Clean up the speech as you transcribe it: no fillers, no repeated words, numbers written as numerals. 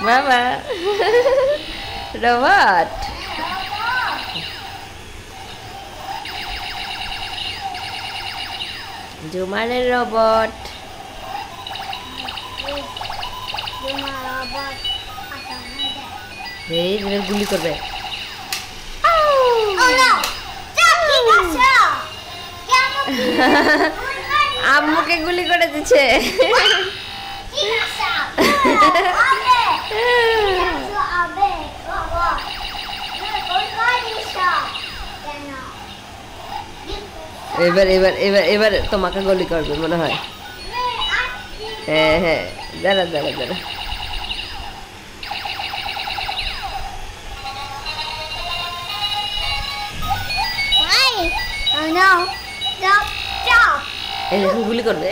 বাবা robot জুমারের robot এই গুলি করবে আম্মুকে গুলি করে দিচ্ছে এবার এবার এবার এবার তোমাকে গুলি করবে মনে হয় হ্যাঁ হ্যাঁ দাঁড়া দাঁড়া দাঁড়া এই গুলি করবে